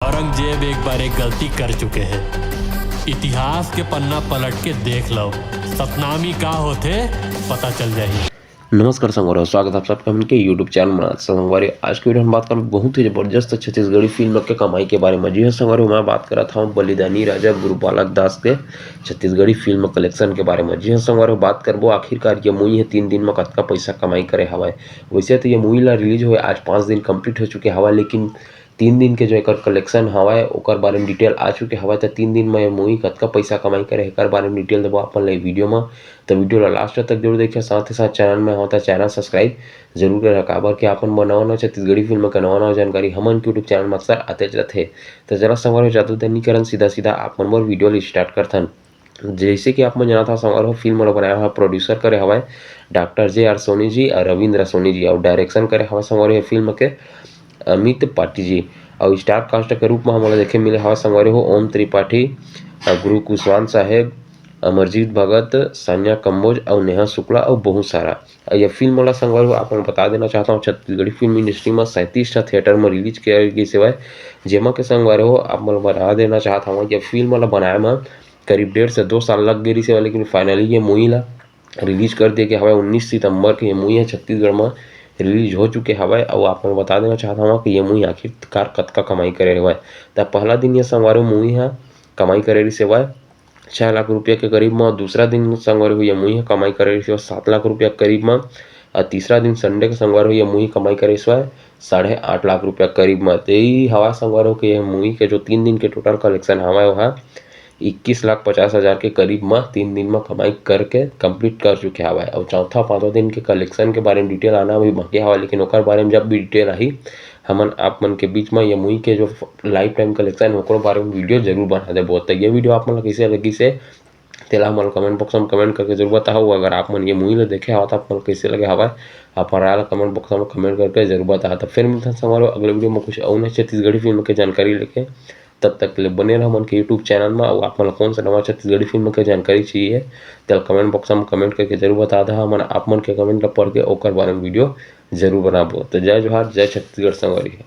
औरंगजेब एक बार एक गलती कर चुके हैं। इतिहास के पन्ना पलट के देख लो, सतनामी का होते पता चल जाएगी। नमस्कार संगवारी, स्वागत है आप सबका उनके यूट्यूब चैनल में। संगवारी, आज की वीडियो में बात करें बहुत ही जबरदस्त छत्तीसगढ़ी फिल्म के कमाई के बारे में। जी हाँ संगवारी, मैं बात कर रहा था बलिदानी राजा गुरु बालक दास के छत्तीसगढ़ी फिल्म कलेक्शन के बारे में। जी हाँ संगवारी, बात करबो आखिरकार ये मूवी है 3 दिन में कतका पैसा कमाई करे हवा। वैसे तो ये मूवी ला रिलीज हुए आज 5 दिन कंप्लीट हो चुके हवा, लेकिन 3 दिन के जो एक कलेक्शन हवा ओकर बारे में डिटेल आ चुके हवा। तो 3 दिन में मूवी कतका पैसा कमाई करे एकर बारे में डिटेल देबो अपन ला वीडियो में। तो वीडियो ला लास्ट तक जरूर देखिए, साथ ही साथ चैनल में होता चैनल सब्सक्राइब जरूर करें। काबर कि अपन नवा छत्तीसगढ़ी फिल्म का नवा जानकारी हमन यूट्यूब चैनल में अक्सर आते रहते। तो जरा संगवारी ज़्यादा देर नहीं करन, सीधा सीधा आप मन वीडियो स्टार्ट करथन। जैसे कि आप मन जाना था संगवारी, फिल्म ला बनाया हुआ प्रोड्यूसर करे हवा doctor J are Soni ji और रविंद्र सोनी जी, और डायरेक्शन करे हवा संगवारी फिल्म के अमित पाठी जी। और स्टार कास्ट के रूप में हमारे देखे मिले हवा संगवारी हो ओम त्रिपाठी, गुरु कुशवान साहेब, अमरजीत भगत, सान्या कंबोज और नेहा शुक्ला और बहुत सारा। यह फिल्म वाला संगवारी आपको बता देना चाहता हूँ, छत्तीसगढ़ी फिल्म इंडस्ट्री में 37 थिएटर में रिलीज किया गई सेवा जेमा के संगवारी हो आप मैं बता देना चाहता हूँ। यह फिल्म वाला बनाए में करीब 1.5 से 2 साल लग गई सेवा, लेकिन फाइनली ये मूवी ला रिलीज कर दिया गया हवा 19 सितंबर के। ये मूवी है छत्तीसगढ़ में रिलीज हो चुके हवा। और आपको बता देना चाहता हूँ कि ये मूवी आखिरकार कतका कमाई करे हुआ है। तो पहला दिन ये संगवारी मूवी है कमाई करे रही सेवा 6 लाख रुपये के करीब में। दूसरा दिन संगवारी हुई मूवी है कमाई करे रही सेवा 7 लाख रुपये के करीब में। और तीसरा दिन संडे के संगवारी हुई मूवी कमाई करे सेवा 8.5 लाख रुपये के करीब में। तो यही हवा संगवारी के ये मूवी के जो 3 दिन के टोटल कलेक्शन हवा वहाँ 21,50,000 के करीब में 3 दिन में कमाई करके कंप्लीट कर चुके हवा। और चौथा 5 दिन के कलेक्शन के बारे में डिटेल आना अभी बाकी हवा, लेकिन ओकर बारे में जब भी डिटेल आई हमन आप मन के बीच में ये मूवी के जो लाइफ टाइम कलेक्शन ओकर बारे में वीडियो जरूर बना देबो। तो ये वीडियो आप मन कैसे लगी से तेला मन कमेंट बॉक्स में कमेंट करके जरूर बताओ। अगर आप मन ये मूवी ला देखे हवा तो आप मन कैसे लगे हवा आप राय कमेंट बॉक्स में कमेंट करके जरूर बताओ। तो फिर मिलते हैं संगवारी अगले वीडियो में कुछ और छत्तीसगढ़ी फिल्म के जानकारी लेके। तब तक के लिए बने रहो मन के यूट्यूब चैनल में। और आप मन कौन सा नवा छत्तीसगढ़ी फिल्म के जानकारी चाहिए तो कमेंट बॉक्स में कमेंट करके जरूर बता दे। मन आप मन के कमेंट ला पढ़ के ओकर बारे में वीडियो जरूर बनाबो। तो जय जोहार, जय छत्तीसगढ़ संगवारी।